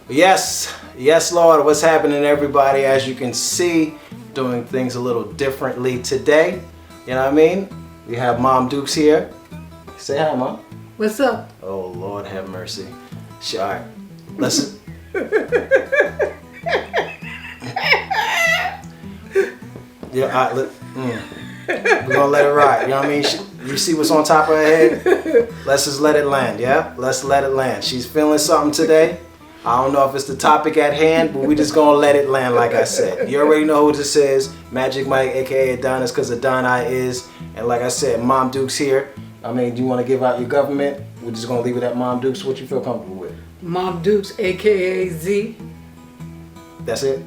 Yes, yes, Lord. What's happening, everybody? As you can see, doing things a little differently today. You know what I mean? We have Mom Dukes here. Say hi, Mom. What's up? Oh, Lord have mercy. All right, listen. Yeah, we're gonna let it ride. You know what I mean? You see what's on top of her head? Let's just let it land, yeah? Let's let it land. She's feeling something today. I don't know if it's the topic at hand, but we just gonna let it land like I said. You already know who this is. Magic Mike, aka Adonis, because Adonai is. And like I said, Mom Dukes here. I mean, do you want to give out your government? We're just gonna leave it at Mom Dukes. What you feel comfortable with? Mom Dukes, aka Z. That's it?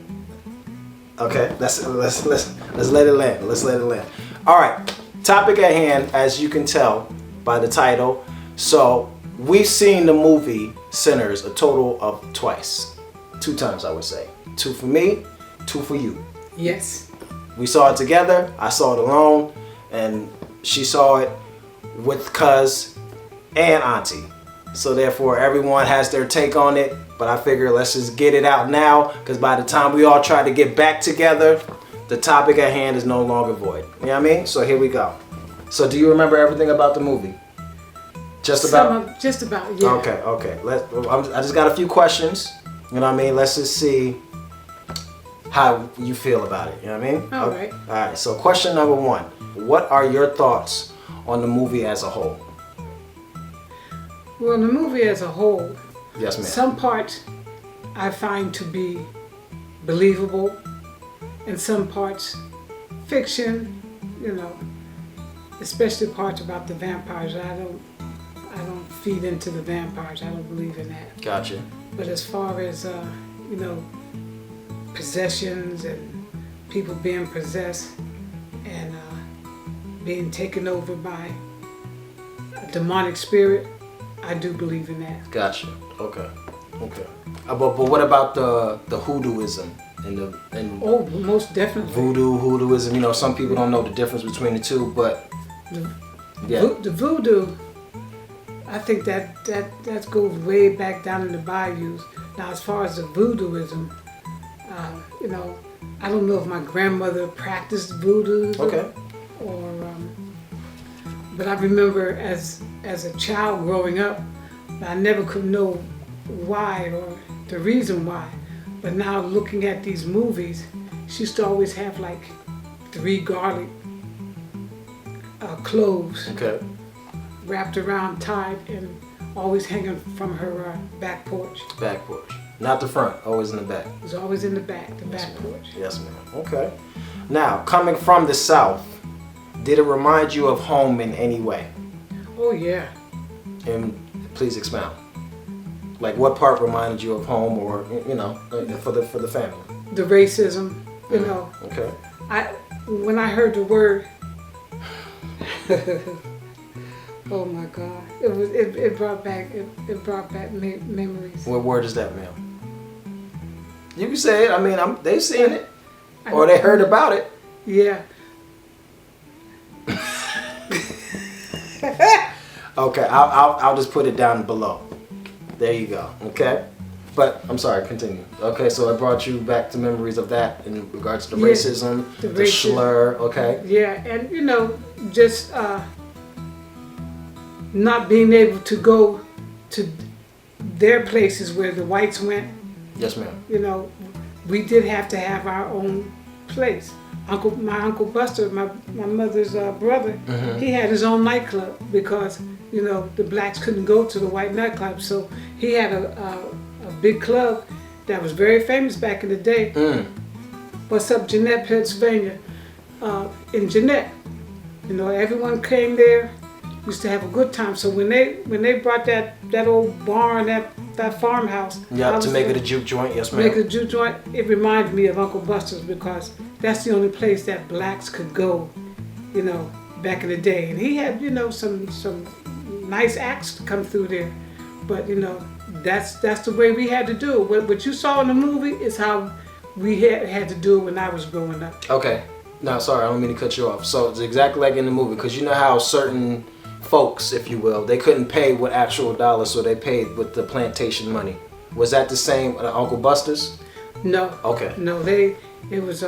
Okay, let's let it land. Let's let it land. All right, topic at hand, as you can tell by the title. So we've seen the movie Sinners a total of twice. 2 times, I would say. 2 for me, 2 for you. Yes. We saw it together. I saw it alone, and she saw it with cuz and auntie. So therefore, everyone has their take on it. But I figure let's just get it out now, because by the time we all try to get back together, the topic at hand is no longer void. You know what I mean? So here we go. So do you remember everything about the movie? Just about? Just about, yeah. Okay. I just got a few questions. You know what I mean? Let's just see how you feel about it. You know what I mean? All right. All right. So question number 1. What are your thoughts on the movie as a whole? Well, the movie as a whole, Yes, ma'am. some parts I find to be believable, and some parts fiction, you know, especially parts about the vampires. I don't feed into the vampires. I don't believe in that. Gotcha. But as far as you know, possessions and people being possessed and being taken over by a demonic spirit, I do believe in that. Gotcha. Okay. But what about the hoodooism and Oh, most definitely. hoodooism? You know, some people don't know the difference between the two, but The voodoo, I think that goes way back down in the bayous. Now, as far as the voodooism, you know, I don't know if my grandmother practiced voodoo. Okay. But I remember as a child growing up, I never could know why or the reason why. But now looking at these movies, she used to always have like 3 garlic cloves wrapped around, tied, and always hanging from her back porch. Back porch. Not the front, always in the back. It was always in the back, back porch. Yes, ma'am. Okay. Now, coming from the South, did it remind you of home in any way? Oh yeah. And please expound. Like what part reminded you of home, or you know, for the family? The racism, you know. Okay. When I heard the word, oh my God, it brought back memories. What word is that, ma'am? You can say it. I mean, they've seen it, or they heard about it. Yeah. Okay, I'll just put it down below. There you go. Okay, but I'm sorry. Continue. Okay, so it brought you back to memories of that in regards to the racism, the slur. Okay. Yeah, and you know, just not being able to go to their places where the whites went. Yes, ma'am. You know, we did have to have our own place. My Uncle Buster, my mother's brother, he had his own nightclub because, you know, the blacks couldn't go to the white nightclub. So he had a big club that was very famous back in the day. What's up, Jeanette, Pennsylvania? In Jeanette, you know, everyone came there, used to have a good time. So when they brought that old barn, that farmhouse, to make it a juke joint. Yes, ma'am. Make it a juke joint. It reminded me of Uncle Buster's because that's the only place that blacks could go, you know, back in the day. And he had, you know, some nice acts to come through there. But you know, that's the way we had to do it. What you saw in the movie is how we had to do it when I was growing up. Okay. No, sorry, I don't mean to cut you off. So it's exactly like in the movie, because you know how certain folks, if you will, they couldn't pay with actual dollars, so they paid with the plantation money Was that the same Uncle Buster's? No. Okay. No, it was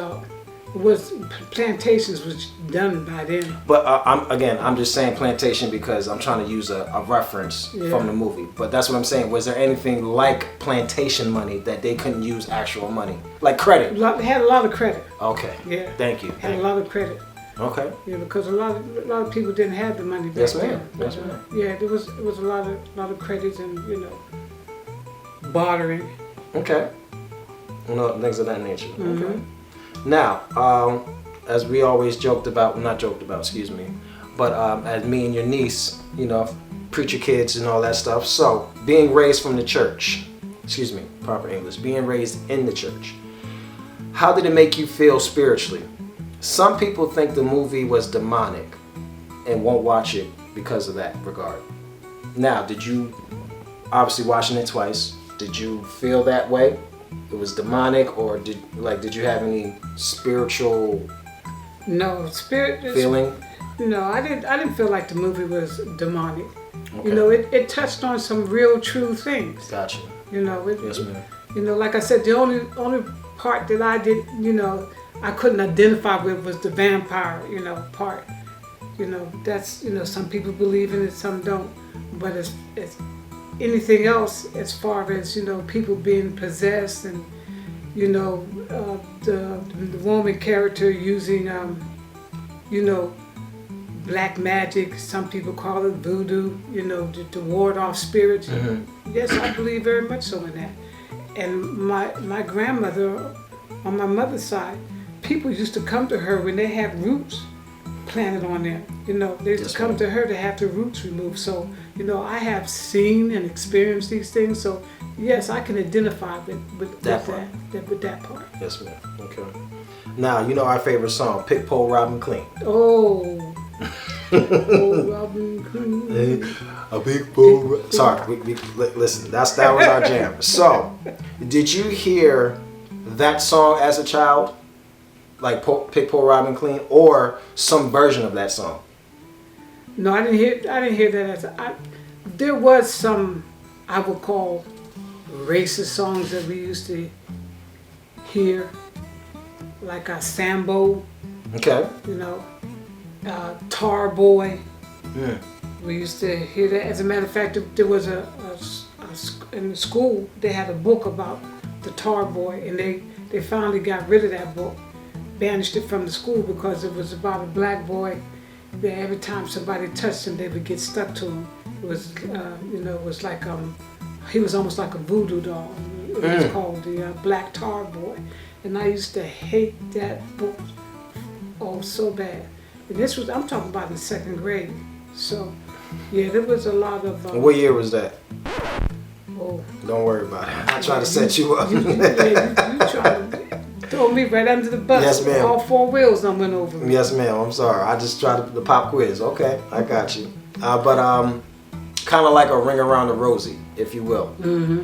Plantations was done by them. But I'm just saying plantation because I'm trying to use a reference from the movie. But that's what I'm saying. Was there anything like plantation money that they couldn't use actual money? Like credit? They had a lot of credit. Okay. Yeah. Thank you. Had a lot of credit. Okay. Yeah, because a lot of people didn't have the money back Yes, then. ma'am. Yes, ma'am. Yeah, it was a lot of credits and bartering. Okay. Things of that nature. Mm-hmm. Okay. Now, as we always excuse me, but as me and your niece, preacher kids and all that stuff. So, being raised from the church, proper English, being raised in the church, how did it make you feel spiritually? Some people think the movie was demonic and won't watch it because of that regard. Now, did you, obviously watching it twice, did you feel that way? It was demonic, or did you have any spiritual feeling? No, I didn't feel like the movie was demonic. Okay. It touched on some real true things. Gotcha. Yes, ma'am. Like I said, the only part that I did, I couldn't identify with was the vampire, part. That's some people believe in it, some don't. But it's anything else as far as people being possessed and the woman character using black magic, some people call it voodoo, to ward off spirits. Mm-hmm. Yes, I believe very much so in that. And my grandmother on my mother's side, people used to come to her when they had roots planted on them. They used to come to her to have the roots removed. So, I have seen and experienced these things. So, yes, I can identify with that part. Yes, ma'am. Okay. Now, our favorite song, Pick, Pull, Robin, Clean. Oh. Robin Clean. A big pull. Sorry, we listen. That was our jam. So, did you hear that song as a child? Like Pick, Pull, Robin, Clean, or some version of that song? No, I didn't hear that. There was some I would call racist songs that we used to hear, like a Sambo. Okay. Tar Boy. Mm. We used to hear that. As a matter of fact, there was in the school they had a book about the Tar Boy, and they finally got rid of that book. Banished it from the school because it was about a black boy that every time somebody touched him, they would get stuck to him. It was, it was like he was almost like a voodoo doll. It was called the Black Tar Boy, and I used to hate that book so bad. And I'm talking about in second grade. So, yeah, there was a lot of. What year was that? Oh. Don't worry about it. I try to set you up. You try to throw me right under the bus. Yes, ma'am. All four wheels done went over me. Yes, ma'am. I'm sorry. I just tried the pop quiz. Okay, I got you. But kind of like a Ring Around the Rosie, if you will.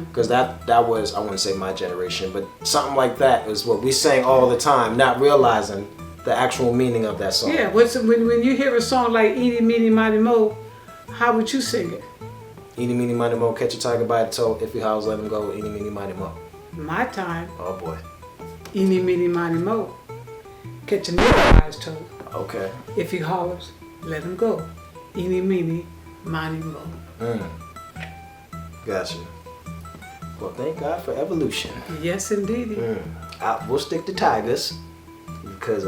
Because that was, I wouldn't say my generation, but something like that is what we sang all the time, not realizing the actual meaning of that song. Yeah, when you hear a song like Eeny, Meeny, Miny, Mo, how would you sing it? Eeny, Meeny, Miny, Mo, catch a tiger by the toe. If he howls, let him go. Eeny, Meeny, Miny, Mo. My time. Oh, boy. Eeny, Meeny, Miny, Mo, catch a nigger by his toe. Okay. If he hollers, let him go. Eeny, Meeny, Miny, Mo. Gotcha. Well, thank God for evolution. Yes, indeed. We'll stick to tigers because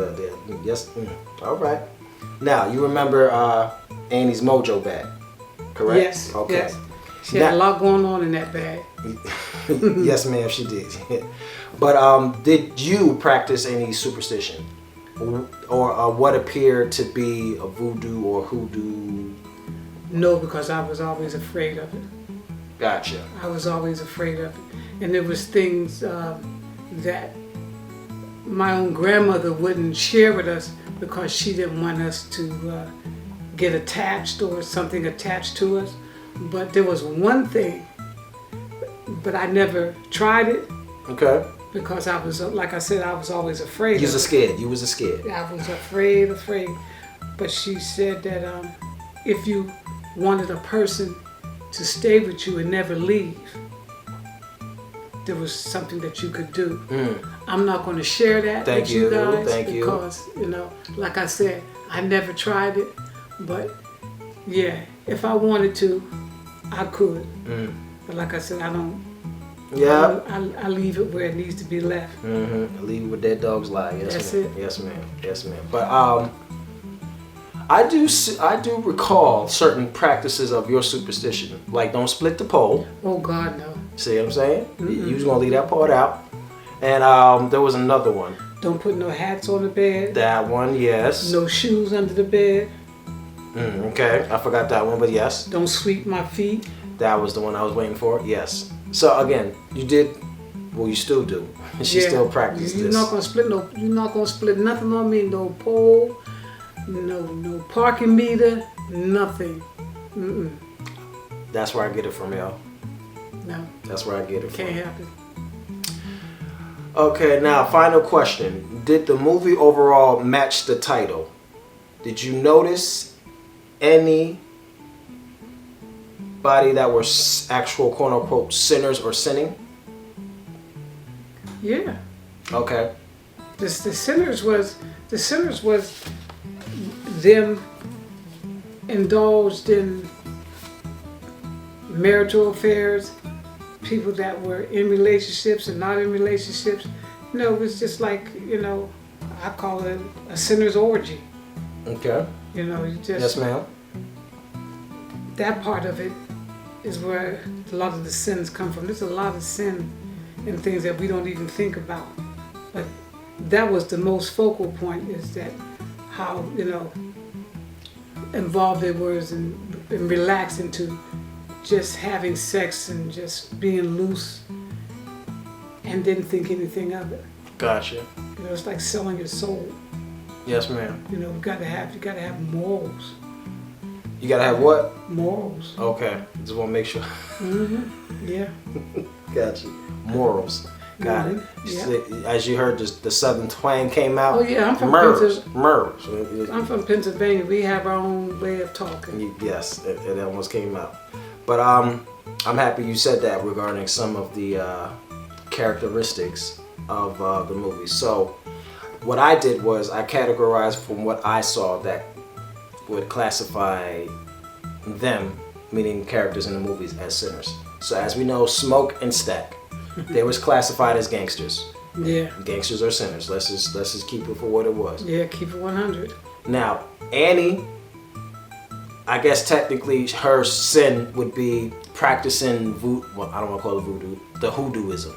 yes. All right. Now you remember Annie's Mojo bag, correct? Yes. Okay. Yes. She had a lot going on in that bag. Yes, ma'am, she did. But did you practice any superstition, or what appeared to be a voodoo or hoodoo? No, because I was always afraid of it. Gotcha. I was always afraid of it, and there was things that my own grandmother wouldn't share with us because she didn't want us to get attached or something attached to us. But there was one thing, but I never tried it. Okay. Because I was, like I said, I was always afraid. You was scared. You was scared. I was afraid. But she said that if you wanted a person to stay with you and never leave, there was something that you could do. I'm not going to share that Thank with you guys Thank you. because, like I said, I never tried it, but yeah, if I wanted to, I could. But like I said, I don't. Yeah. I leave it where it needs to be left. Leave it where dead dogs lie. Yes, That's ma'am. it. Yes, ma'am. Yes, ma'am. But I do recall certain practices of your superstition, like don't split the pole. Oh God, no. See what I'm saying? You was gonna leave that part out. And there was another one. Don't put no hats on the bed. That one, yes. No shoes under the bed. Okay, I forgot that one, but yes. Don't sweep my feet. That was the one I was waiting for. Yes. So again, you did. Well, you still do. She still practiced You're this. not gonna split no. You're not gonna split nothing on me. No pole. No parking meter. Nothing. That's where I get it from, y'all. No. That's where I get it from. Can't happen. Okay, now final question. Did the movie overall match the title? Did you notice anybody that were actual quote unquote sinners or sinning? Yeah. Okay. The sinners was them indulged in marital affairs, people that were in relationships and not in relationships. It was just like, I call it a sinner's orgy. Okay. You just, Yes, ma'am. that part of it is where a lot of the sins come from. There's a lot of sin in things that we don't even think about. But that was the most focal point, is that how, involved they were in relaxing to just having sex and just being loose and didn't think anything of it. Gotcha. It's like selling your soul. Yes, ma'am. You gotta have morals. You gotta have what? Morals. Okay. Just want to make sure. Yeah. Gotcha. Morals. Got it. Yeah. As you heard, the southern twang came out. Oh yeah, I'm from Murs. I'm from Pennsylvania. We have our own way of talking. Yes, it almost came out. But I'm happy you said that regarding some of the characteristics of the movie. So what I did was I categorized from what I saw that would classify them, meaning characters in the movies, as sinners. So as we know, Smoke and Stack, they was classified as gangsters. Yeah. Gangsters are sinners. Let's just keep it for what it was. Yeah, keep it 100. Now, Annie, I guess technically her sin would be practicing well, I don't want to call it voodoo, the hoodooism.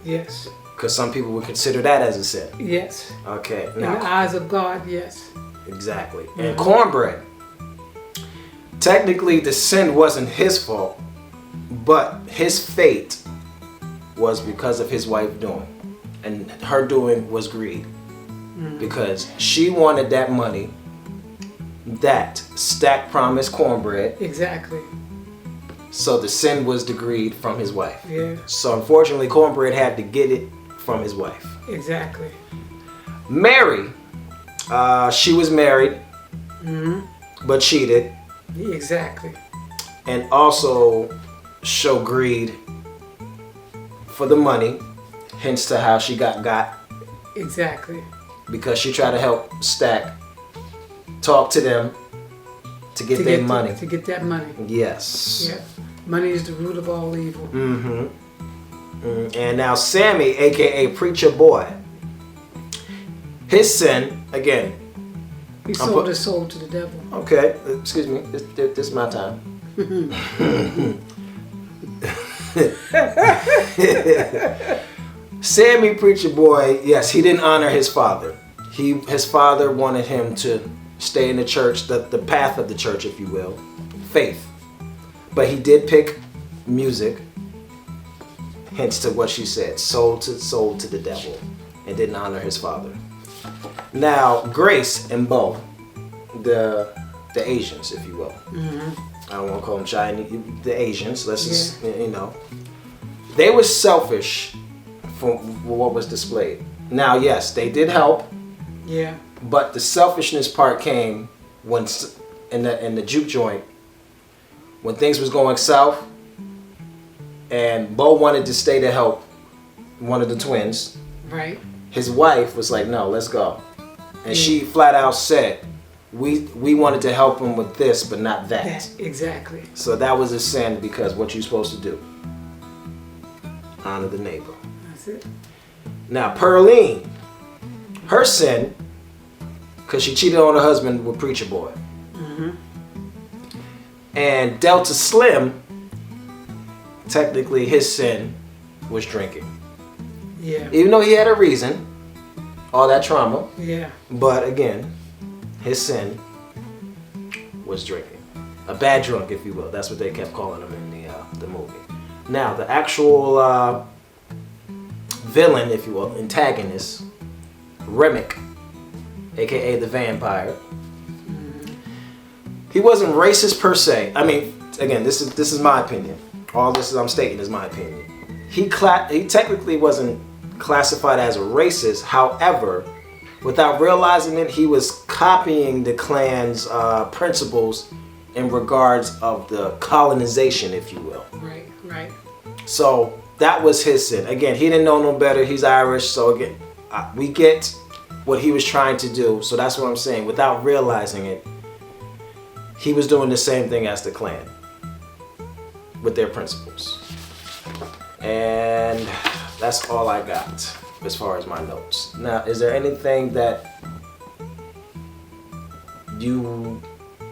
Yes. Because some people would consider that as a sin. Yes. Okay. In Now, the eyes of God, yes. exactly. And Cornbread, technically the sin wasn't his fault, but his fate was because of his wife doing. And her doing was greed. Because she wanted that money that Stack promised Cornbread. Exactly. So the sin was the greed from his wife. Yeah. So unfortunately, Cornbread had to get it from his wife. Exactly. Mary, she was married, but cheated, Exactly. and also showed greed for the money, hence to how she got. Exactly. Because she tried to help Stack talk to them to get their money. To get that money. Yes. Yeah. Money is the root of all evil. And now Sammy, aka Preacher Boy, his sin, again. He sold his soul to the devil. Okay, excuse me, this is my time. Sammy, Preacher Boy, yes, he didn't honor his father. His father wanted him to stay in the church, the path of the church, if you will, faith. But he did pick music, hence to what she said, sold to the devil, and didn't honor his father. Now, Grace and Bo, the Asians, if you will. I don't want to call them Chinese, the Asians, let's just, they were selfish from what was displayed. Now, yes, they did help. Yeah. But the selfishness part came when in the juke joint, when things was going south, and Bo wanted to stay to help one of the twins. Right. His wife was like, no, let's go. And she flat out said, we wanted to help him with this, but not that. Exactly. So that was a sin, because what you're supposed to do, honor the neighbor. That's it. Now, Pearline, her sin, because she cheated on her husband with Preacher Boy. Mm-hmm. And Delta Slim, technically his sin was drinking. Yeah. Even though he had a reason, all that trauma. Yeah. But again, his sin was drinking. A bad drunk, if you will. That's what they kept calling him in the movie. Now, the actual villain, if you will, antagonist, Remick, aka the vampire. He wasn't racist per se. I mean, again, this is my opinion. All this I'm stating is my opinion. He technically wasn't classified as a racist. However, without realizing it, he was copying the Klan's principles in regards of the colonization, if you will. Right. Right. So that was his sin. Again, he didn't know no better. He's Irish, so again, we get what he was trying to do. So that's what I'm saying. Without realizing it, he was doing the same thing as the Klan with their principles. And that's all I got as far as my notes. Now, is there anything that you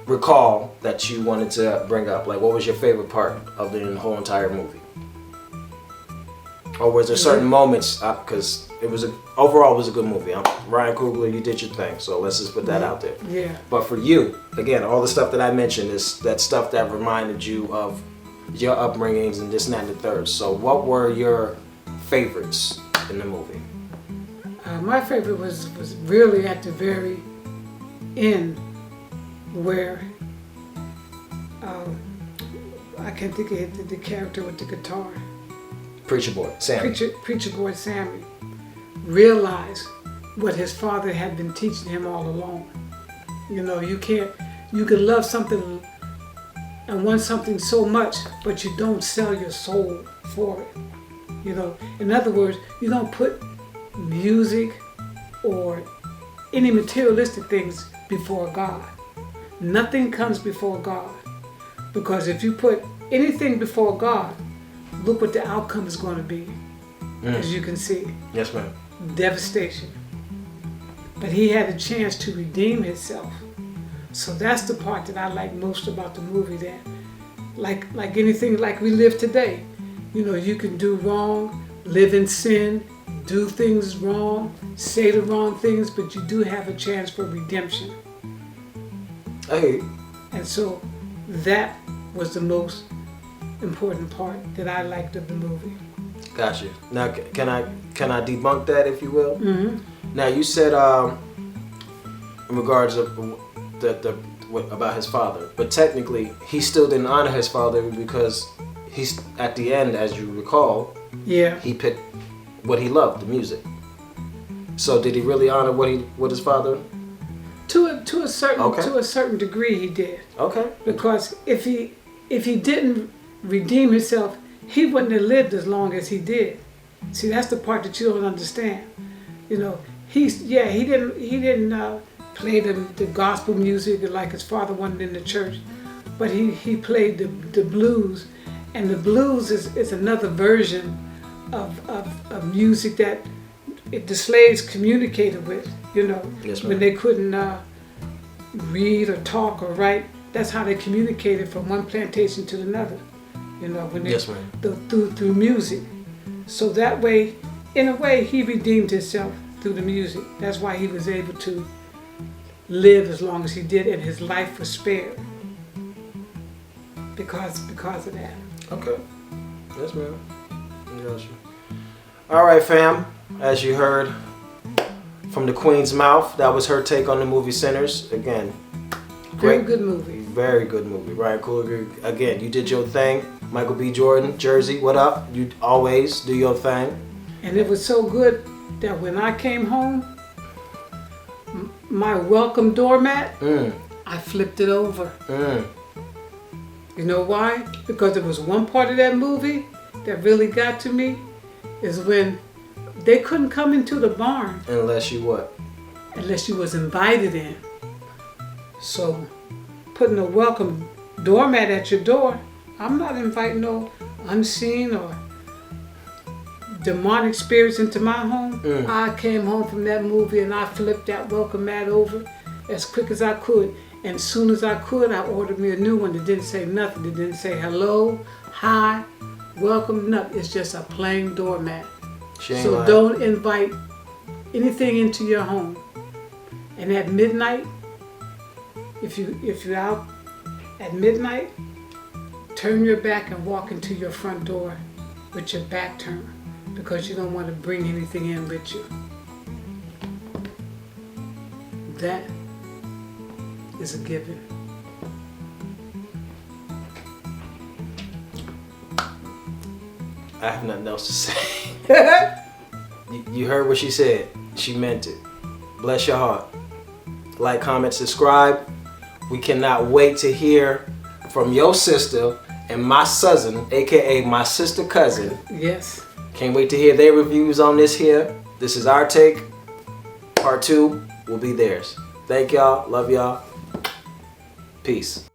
recall that you wanted to bring up? Like, what was your favorite part of the whole entire movie? Or was there certain moments, because overall it was a good movie. Ryan Coogler, you did your thing, so let's just put that out there. Yeah. But for you, again, all the stuff that I mentioned is that stuff that reminded you of your upbringings and this and that and the third. So what were your favorites in the movie? My favorite was really at the very end, where I can't think of the character with the guitar. Preacher Boy, Sammy. Preacher Boy Sammy realized what his father had been teaching him all along. You know, you can love something and want something so much, but you don't sell your soul for it. You know, in other words, you don't put music or any materialistic things before God. Nothing comes before God. Because if you put anything before God, look what the outcome is going to be, as you can see. Yes, ma'am. Devastation. But he had a chance to redeem himself. So that's the part that I like most about the movie, that like anything, like we live today. You know, you can do wrong, live in sin, do things wrong, say the wrong things, but you do have a chance for redemption. Hey. And so that was the most important part that I liked of the movie. Gotcha. Now, can I debunk that, if you will? Mm-hmm. Now, you said in regards of what about his father, but technically he still didn't honor his father, because he's at the end, as you recall. Yeah. He picked what he loved, the music. So did he really honor what his father? To a certain degree, he did. Okay. Because if he didn't redeem himself, he wouldn't have lived as long as he did. See, that's the part that you don't understand. You know, he didn't play the gospel music like his father wanted in the church, but he played the blues, and the blues is another version of music that the slaves communicated with. You know, yes, ma'am. When they couldn't read or talk or write, that's how they communicated from one plantation to another. You know, when they, yes, ma'am. through music. So that way, in a way, he redeemed himself through the music. That's why he was able to live as long as he did, and his life was spared because of that. Okay. Yes, ma'am. Gotcha. All right, fam. As you heard from the Queen's mouth, that was her take on the movie Sinners. Again, Very good movie. Very good movie. Ryan Coogler, again, you did your thing. Michael B. Jordan, Jersey, what up? You always do your thing. And it was so good that when I came home, my welcome doormat, I flipped it over. You know why? Because there was one part of that movie that really got to me, is when they couldn't come into the barn Unless you what? unless you was invited in. So putting a welcome doormat at your door, I'm not inviting no unseen or demonic spirits into my home. I came home from that movie and I flipped that welcome mat over as quick as I could. And as soon as I could, I ordered me a new one that didn't say nothing. It didn't say hello, hi, welcome, nothing. It's just a plain doormat. So don't invite anything into your home. And at midnight, if you're out at midnight, turn your back and walk into your front door with your back turned, because you don't want to bring anything in with you. That is a given. I have nothing else to say. You heard what she said. She meant it. Bless your heart. Like, comment, subscribe. We cannot wait to hear from your sister and my cousin, aka my sister cousin. Yes. Can't wait to hear their reviews on this here. This is our take. Part 2 will be theirs. Thank y'all. Love y'all. Peace.